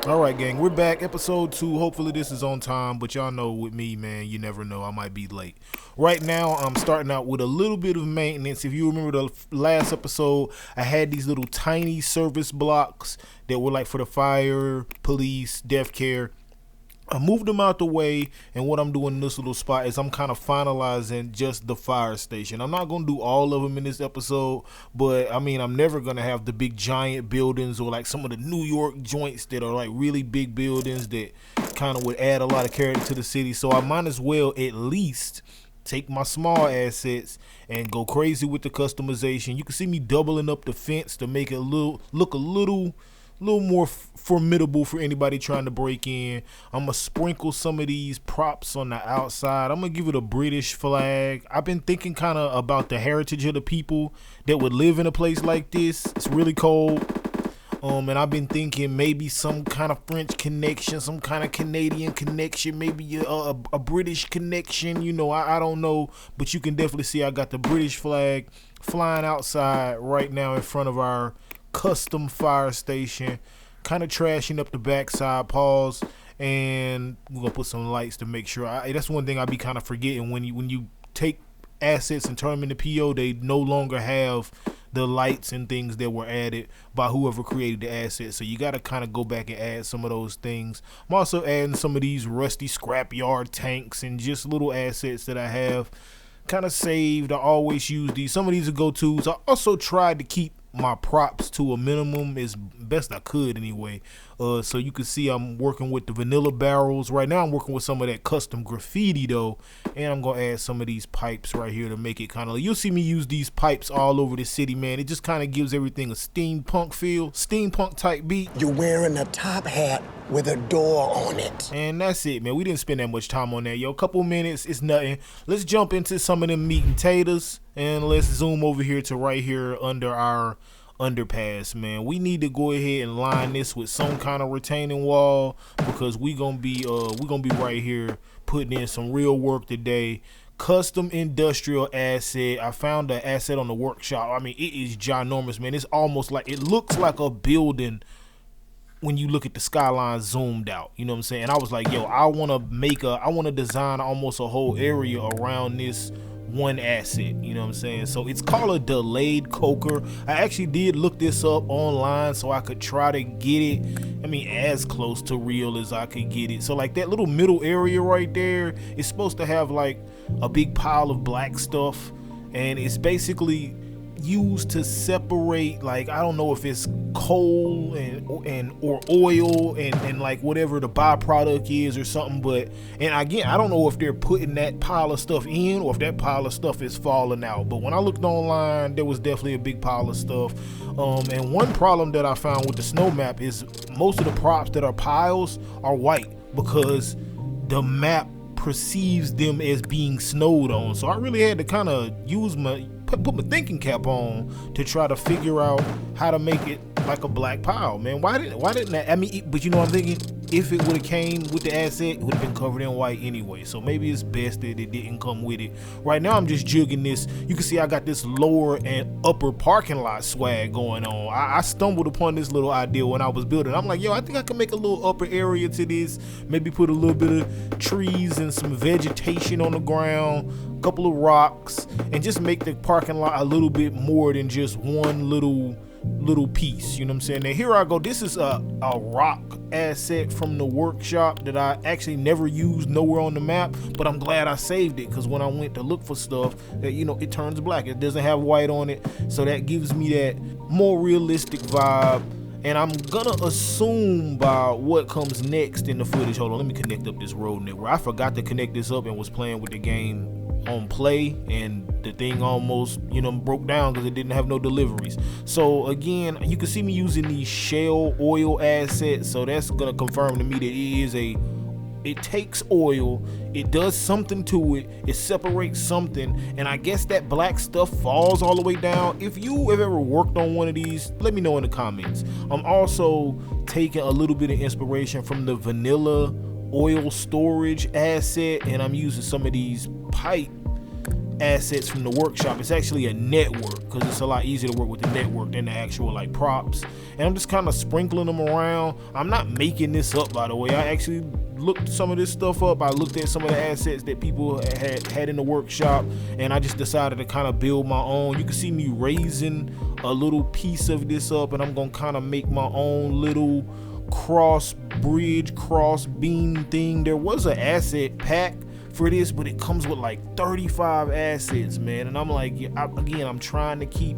All right, gang, we're back. Episode 2. Hopefully this is on time, but y'all know with me, man, you never know. I might be late. Right now, I'm starting out with a little bit of maintenance. If you remember the last episode, I had these little tiny service blocks that were like for the fire, police, death care. I moved them out the way, and what I'm doing in this little spot is I'm kind of finalizing just the fire station. I'm not going to do all of them in this episode, but I mean, I'm never going to have the big giant buildings or like some of the New York joints that are like really big buildings that kind of would add a lot of character to the city. So I might as well at least take my small assets and go crazy with the customization. You can see me doubling up the fence to make it look a little more formidable for anybody trying to break in. I'm gonna sprinkle some of these props on the outside. I'm gonna give it a British flag. I've been thinking kind of about the heritage of the people that would live in a place like this. It's really cold. And I've been thinking maybe some kind of French connection, some kind of Canadian connection, maybe a British connection. You know, I don't know, but you can definitely see I got the British flag flying outside right now in front of our custom fire station, kind of trashing up the backside. Pause, and we're gonna put some lights to make sure. That's one thing I be kind of forgetting when you take assets and turn them into PO. They no longer have the lights and things that were added by whoever created the asset, so you got to kind of go back and add some of those things. I'm also adding some of these rusty scrapyard tanks and just little assets that I have kind of saved. I always use these. Some of these are go-tos. I also tried to keep my props to a minimum as best I could anyway. So you can see I'm working with the vanilla barrels. Right now I'm working with some of that custom graffiti though, and I'm gonna add some of these pipes right here to make it kind of like, you'll see me use these pipes all over the city, man. It just kind of gives everything a steampunk feel, steampunk type beat. You're wearing a top hat with a door on it. And that's it, man. We didn't spend that much time on that, yo. A couple minutes, it's nothing. Let's jump into some of them meat and taters, and let's zoom over here to right here under our underpass, man. We need to go ahead and line this with some kind of retaining wall, because we gonna be right here putting in some real work today. Custom industrial asset. I found the asset on the workshop. I mean, it is ginormous, man. It's almost like, it looks like a building when you look at the Skylines zoomed out, you know what I'm saying? And I was like, yo, I want to design almost a whole area around this one asset, you know what I'm saying? So it's called a delayed coker. I actually did look this up online so I could try to get it, I mean, as close to real as I could get it. So like that little middle area right there is supposed to have like a big pile of black stuff, and it's basically used to separate, like, I don't know if it's coal or oil and like whatever the byproduct is or something, but, and again, I don't know if they're putting that pile of stuff in or if that pile of stuff is falling out. But when I looked online, there was definitely a big pile of stuff. And one problem that I found with the snow map is most of the props that are piles are white because the map perceives them as being snowed on. So I really had to kind of use put my thinking cap on to try to figure out how to make it like a black pile, man. Why didn't that? I mean, but you know what I'm thinking? If it would have came with the asset, it would have been covered in white anyway. So maybe it's best that it didn't come with it. Right now I'm just jigging this. You can see I got this lower and upper parking lot swag going on. I stumbled upon this little idea when I was building. I'm like, yo, I think I can make a little upper area to this. Maybe put a little bit of trees and some vegetation on the ground, a couple of rocks, and just make the parking lot a little bit more than just one little piece, you know what I'm saying? Now here I go. This is a rock asset from the workshop that I actually never used nowhere on the map, but I'm glad I saved it, because when I went to look for stuff, that, you know, it turns black. It doesn't have white on it, so that gives me that more realistic vibe. And I'm gonna assume by what comes next in the footage. Hold on, let me connect up this road network. I forgot to connect this up and was playing with the game on play, and the thing almost, you know, broke down because it didn't have no deliveries. So again, you can see me using these shale oil assets, so that's gonna confirm to me that it takes oil, it does something to it, it separates something, and I guess that black stuff falls all the way down. If you have ever worked on one of these, let me know in the comments. I'm also taking a little bit of inspiration from the vanilla oil storage asset, and I'm using some of these pipe assets from the workshop. It's actually a network. because it's a lot easier to work with the network than the actual like props. And I'm just kind of sprinkling them around. I'm not making this up, by the way. I actually looked some of this stuff up. I looked at some of the assets that people had in the workshop, and I just decided to kind of build my own. You can see me raising a little piece of this up, and I'm gonna kind of make my own little cross bridge, cross beam thing. There was an asset pack for this, but it comes with like 35 assets, man. And I'm like, I'm trying to keep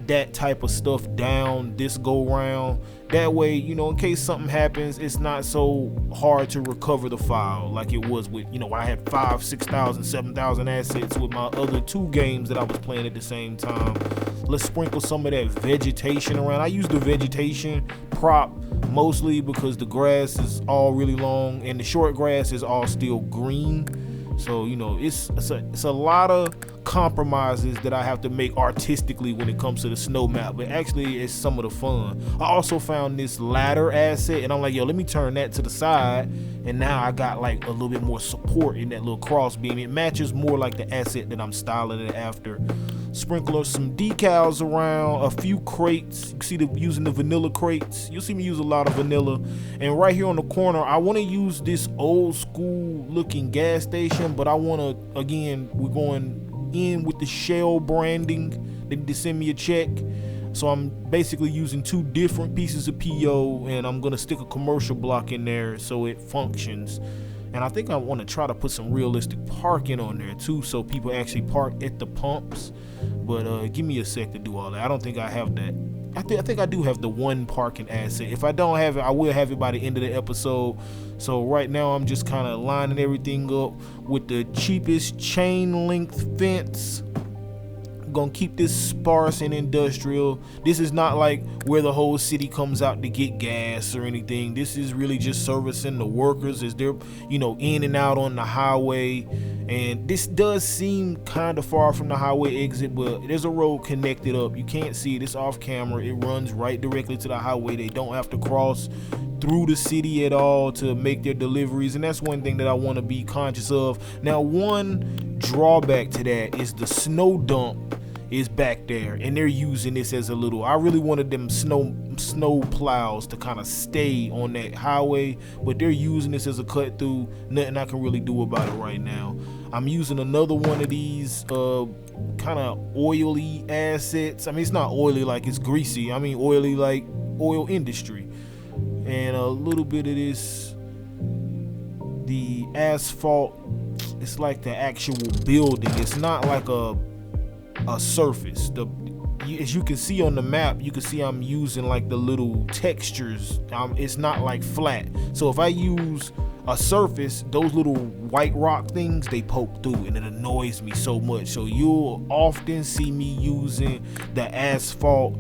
that type of stuff down this go round. That way, you know, in case something happens, it's not so hard to recover the file like it was with, you know, I had 5,000, 6,000, 7,000 assets with my other 2 games that I was playing at the same time. Let's sprinkle some of that vegetation around. I use the vegetation prop mostly because the grass is all really long and the short grass is all still green. So, you know, it's a lot of compromises that I have to make artistically when it comes to the snow map, but actually it's some of the fun. I also found this ladder asset, and I'm like, yo, let me turn that to the side, and now I got like a little bit more support in that little cross beam. It matches more like the asset that I'm styling it after. Sprinkle some decals around, a few crates. You can see using the vanilla crates. You'll see me use a lot of vanilla. And right here on the corner, I want to use this old school looking gas station, but I want to, again, we're going in with the Shell branding. They need to send me a check. So I'm basically using 2 different pieces of PO, and I'm going to stick a commercial block in there so it functions. And I think I want to try to put some realistic parking on there too, so people actually park at the pumps. But give me a sec to do all that. I don't think I have that. I think I do have the 1 parking asset. If I don't have it, I will have it by the end of the episode. So right now I'm just kind of lining everything up with the cheapest chain length fence. Gonna keep this sparse and industrial. This is not like where the whole city comes out to get gas or anything. This is really just servicing the workers as they're, you know, in and out on the highway. And this does seem kind of far from the highway exit, but there's a road connected up. You can't see it, it's off camera. It runs right directly to the highway. They don't have to cross through the city at all to make their deliveries, and that's one thing that I want to be conscious of. Now, one drawback to that is the snow dump is back there, and they're using this as a little, I really wanted them snow plows to kind of stay on that highway, but they're using this as a cut through. Nothing I can really do about it right now. I'm using another one of these kind of oily assets. I mean, it's not oily like it's greasy. I mean oily like oil industry. And a little bit of this, the asphalt, it's like the actual building. It's not like a surface. As you can see on the map, you can see I'm using like the little textures. It's not like flat. So if I use a surface, those little white rock things, they poke through, and it annoys me so much. So you'll often see me using the asphalt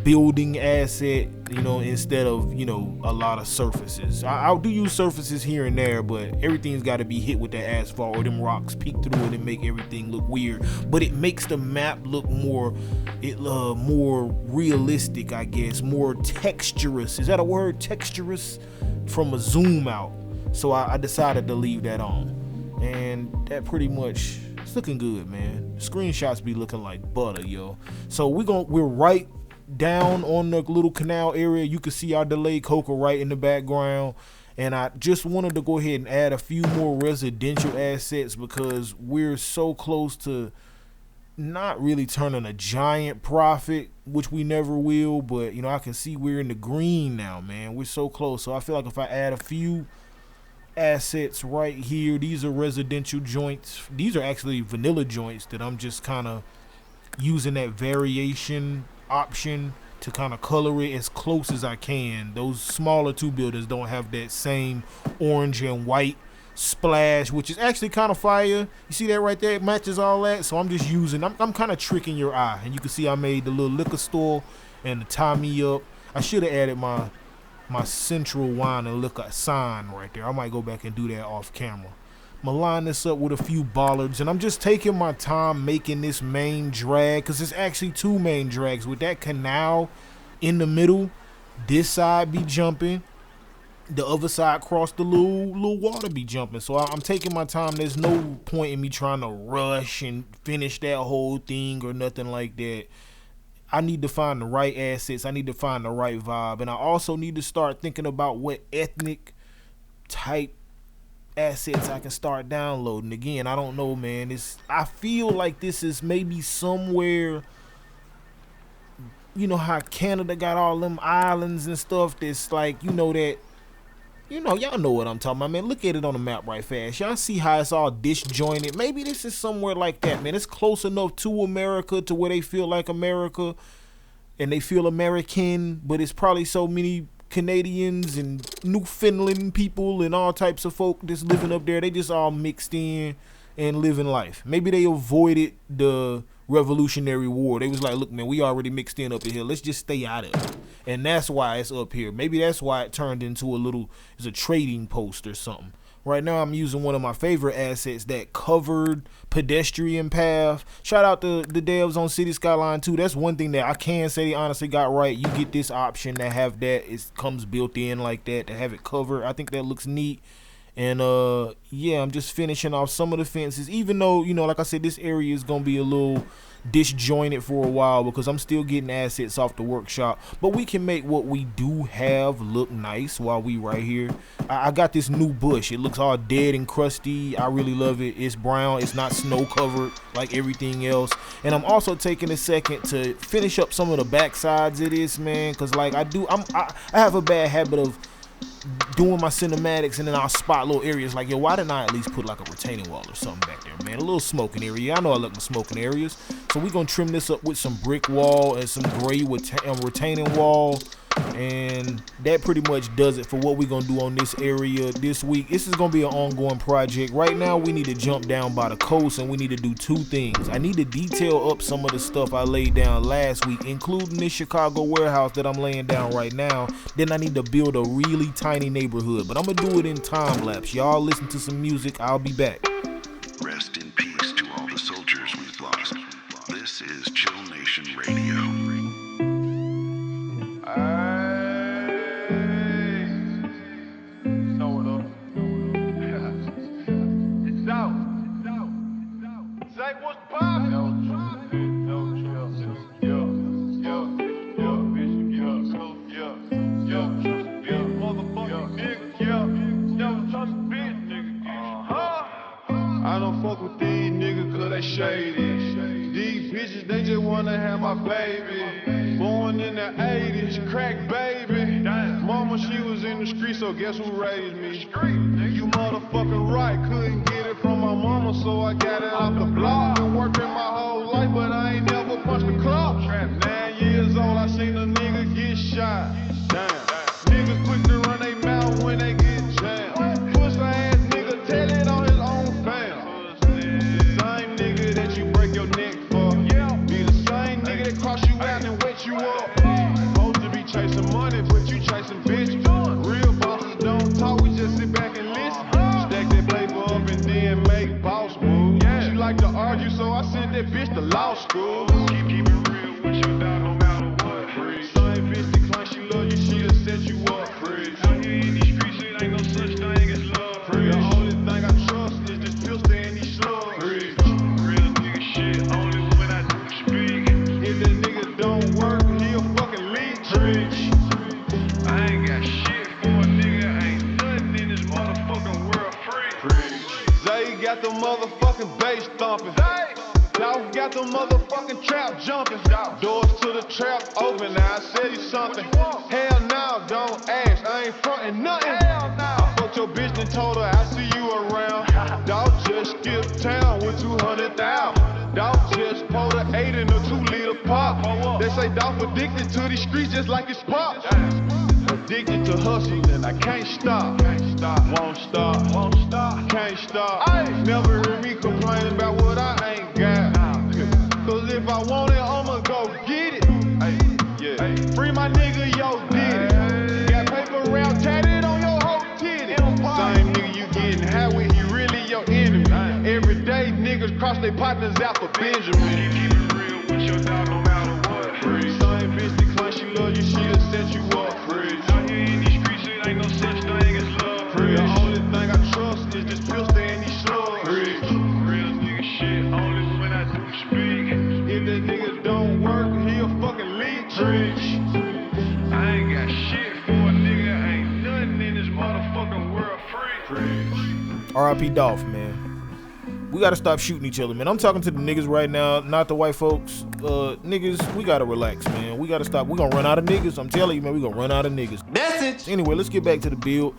building asset, you know, instead of, you know, a lot of surfaces. I'll do use surfaces here and there, but everything's got to be hit with that asphalt, or them rocks peek through it and make everything look weird. But it makes the map look more realistic, I guess, more texturous. Is that a word? Texturous from a zoom out. So I decided to leave that on, and that pretty much, it's looking good, man. Screenshots be looking like butter, yo. So we're right down on the little canal area. You can see our delayed cocoa right in the background, and I just wanted to go ahead and add a few more residential assets because we're so close to not really turning a giant profit, which we never will, but you know, I can see we're in the green now, man. We're so close. So I feel like if I add a few assets right here, these are residential joints. These are actually vanilla joints that I'm just kind of using that variation option to kind of color it as close as I can. Those smaller 2 buildings don't have that same orange and white splash, which is actually kind of fire. You see that right there? It matches all that. So I'm just using, I'm kind of tricking your eye. And you can see I made the little liquor store and the tie me up. I should have added my central wine and liquor sign right there. I might go back and do that off camera. I'm gonna line this up with a few bollards, and I'm just taking my time making this main drag, because it's actually 2 main drags with that canal in the middle. This side be jumping, the other side cross the little water be jumping. So I'm taking my time. There's no point in me trying to rush and finish that whole thing or nothing like that. I need to find the right assets. I need to find the right vibe. And I also need to start thinking about what ethnic type assets I can start downloading. Again, I don't know, man. I feel like this is maybe somewhere, you know how Canada got all them islands and stuff that's like, y'all know what I'm talking about, man. Look at it on the map right fast. Y'all see how it's all disjointed. Maybe this is somewhere like that, man. It's close enough to America to where they feel like America and they feel American, but it's probably so many Canadians and Newfoundland people and all types of folk just living up there. They just all mixed in and living life. Maybe they avoided the Revolutionary War. They was like, look, man, we already mixed in up in here. Let's just stay out of it. And that's why it's up here. Maybe that's why it turned into it's a trading post or something. Right now, I'm using one of my favorite assets, that covered pedestrian path. Shout out to the devs on City Skyline 2. That's one thing that I can say they honestly got right. You get this option to have that. It comes built in like that, to have it covered. I think that looks neat. And, yeah, I'm just finishing off some of the fences. Even though, like I said, this area is going to be a little disjointed for a while because I'm still getting assets off the workshop. But we can make what we do have look nice while we right here. I got this new bush. It looks all dead and crusty. I really love it. It's brown. It's not snow covered like everything else. And I'm also taking a second to finish up some of the back sides of this, man, because like I have a bad habit of doing my cinematics and then I'll spot little areas like, yo, why didn't I at least put like a retaining wall or something back there, man? A little smoking area. I know I like my smoking areas. So we're going to trim this up with some brick wall and some gray retaining wall. And that pretty much does it for what we're going to do on this area this week. This is going to be an ongoing project. Right now, we need to jump down by the coast and we need to do two things. I need to detail up some of the stuff I laid down last week, including this Chicago warehouse that I'm laying down right now. Then I need to build a really tiny neighborhood, but I'm going to do it in time lapse. Y'all listen to some music. I'll be back. Rest in peace to all the soldiers we've lost. This is Chill Nation Radio. I don't fuck with these niggas cause they shady. These bitches, they just wanna have my baby. Born in the 80s, crack baby. Mama, she was in the street, so guess who raised me? You motherfucking right, couldn't get it from my mama, so I got it off the block. Been working my whole life, but I ain't never punched the clock. 9 years old, I seen a nigga get shot. Damn. Niggas quick to run they mouth when they get jammed. Pussy ass nigga, tell it on his own fam. The same nigga that you break your neck for. Be the same nigga that cross you out and wet you up. Supposed to be chasing money, but you chasing bitches. Real bosses don't talk, we just sit back and listen. Stack that paper up and then make boss moves. She like to argue, so I sent that bitch to law school. Keep it real with your dog no matter what. Same bitch that claim she love you, she'll set you up. Out here in these streets, it ain't no such thing as love. The only thing I trust is this pistol and these slugs. Real nigga shit, only when I do speak. If that nigga don't work, he a fucking leech. I ain't got shit for a nigga, ain't nothing in this motherfucking world free. Zay got the motherfucking bass thumping. Dog got the motherfucking trap jumping. Doors to the trap open, now I said you something. Hell no, don't ask, I ain't frontin' nothing. I fucked your bitch and told her I see you around. Dog just skipped town with 200,000. Dog just pulled an 8 in a 2-liter pop. They say dog addicted to these streets just like it's pop. Addicted to hustling, I can't stop. Won't stop, can't stop. Never heard me complain about what I ain't got. Cause if I want it, I'ma go get it. Free my nigga, yo, did it. Got paper round tatted on your whole titty. Same nigga you getting high with, he really your enemy. Every day niggas cross their partners out for Benjamin. Keep it real with your dog no matter what. Same bitch that claim she love you, she'll set you up. Out here in these streets, it ain't no such thing. R.I.P. Dolph, man. We gotta stop shooting each other, man. I'm talking to the niggas right now, not the white folks. Niggas, we gotta relax, man. We gotta stop. We gonna run out of niggas. I'm telling you, man, we gonna run out of niggas. Message. Anyway, let's get back to the build.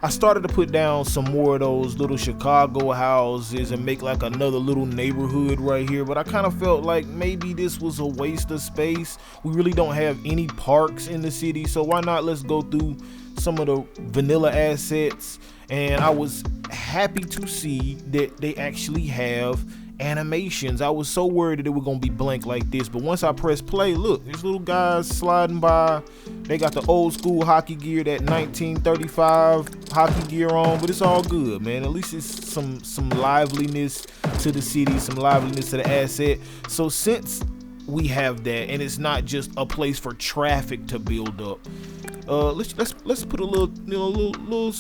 I started to put down some more of those little Chicago houses and make like another little neighborhood right here, but I kind of felt like maybe this was a waste of space. We really don't have any parks in the city, so why not let's go through some of the vanilla assets. And I was happy to see that they actually have animations. I was so worried that it was gonna be blank like this, but once I press play, look, these little guys sliding by. They got the old school hockey gear, that 1935 hockey gear on, but it's all good, man. At least it's some liveliness to the city, some liveliness to the asset. So since we have that, and it's not just a place for traffic to build up, let's put a little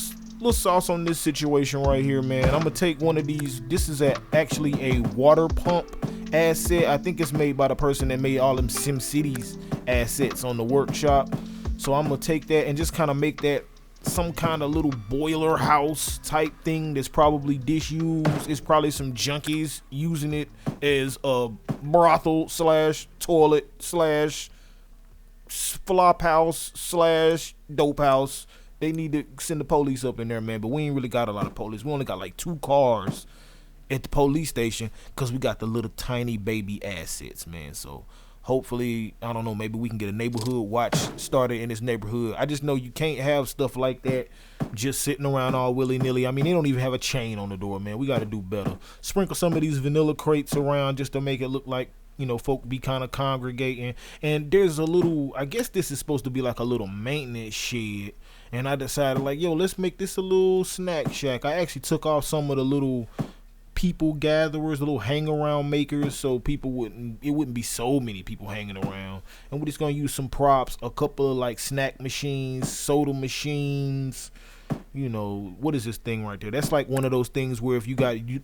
sauce on this situation right here, man. I'm gonna take one of these. This is actually a water pump asset. I think it's made by the person that made all them SimCities assets on the workshop. So I'm gonna take that and just kind of make that some kind of little boiler house type thing that's probably disused. It's probably some junkies using it as a brothel slash toilet slash flop house slash dope house. They need to send the police up in there, man, but we ain't really got a lot of police. We only got like 2 cars at the police station because we got the little tiny baby assets, man. So hopefully, I don't know, maybe we can get a neighborhood watch started in this neighborhood. I just know you can't have stuff like that just sitting around all willy-nilly. I mean, they don't even have a chain on the door, man. We got to do better. Sprinkle some of these vanilla crates around just to make it look like, you know, folk be kind of congregating. And there's a little, I guess this is supposed to be like a little maintenance shed. And I decided, like, yo, let's make this a little snack shack. I actually took off some of the little people gatherers, the little hang around makers, so it wouldn't be so many people hanging around. And we're just gonna use some props, a couple of like snack machines, soda machines. You know, what is this thing right there? That's like one of those things where if you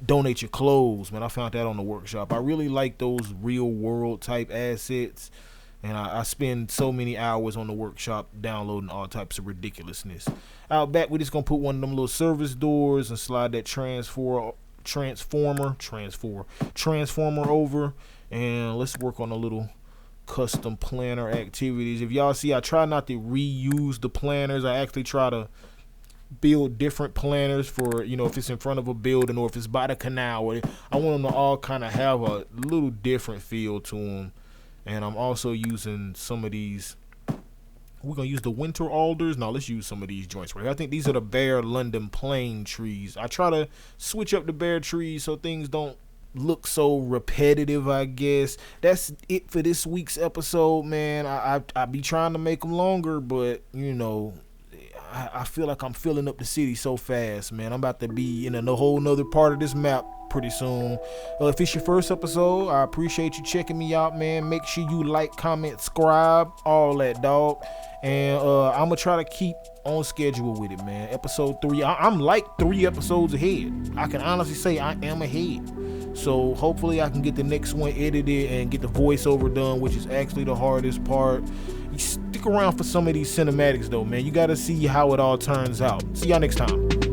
donate your clothes, man. I found that on the workshop. I really like those real world type assets. And I spend so many hours on the workshop downloading all types of ridiculousness. Out back, we're just going to put one of them little service doors and slide that transformer over. And let's work on a little custom planner activities. If y'all see, I try not to reuse the planners. I actually try to build different planners for, you know, if it's in front of a building or if it's by the canal. I want them to all kind of have a little different feel to them. And I'm also using some of these. We're going to use the winter alders. No, let's use some of these joints right here. I think these are the bare London plane trees. I try to switch up the bare trees so things don't look so repetitive, I guess. That's it for this week's episode, man. I be trying to make them longer, but, you know, I feel like I'm filling up the city so fast, man. I'm about to be in a whole nother part of this map pretty soon. If it's your first episode, I appreciate you checking me out, man. Make sure you like, comment, subscribe, all that, dog. And I'm gonna try to keep on schedule with it, man. Episode 3, I'm like 3 episodes ahead. I can honestly say I am ahead. So hopefully I can get the next one edited and get the voiceover done, which is actually the hardest part. You stick around for some of these cinematics though, man. You gotta see how it all turns out. See y'all next time.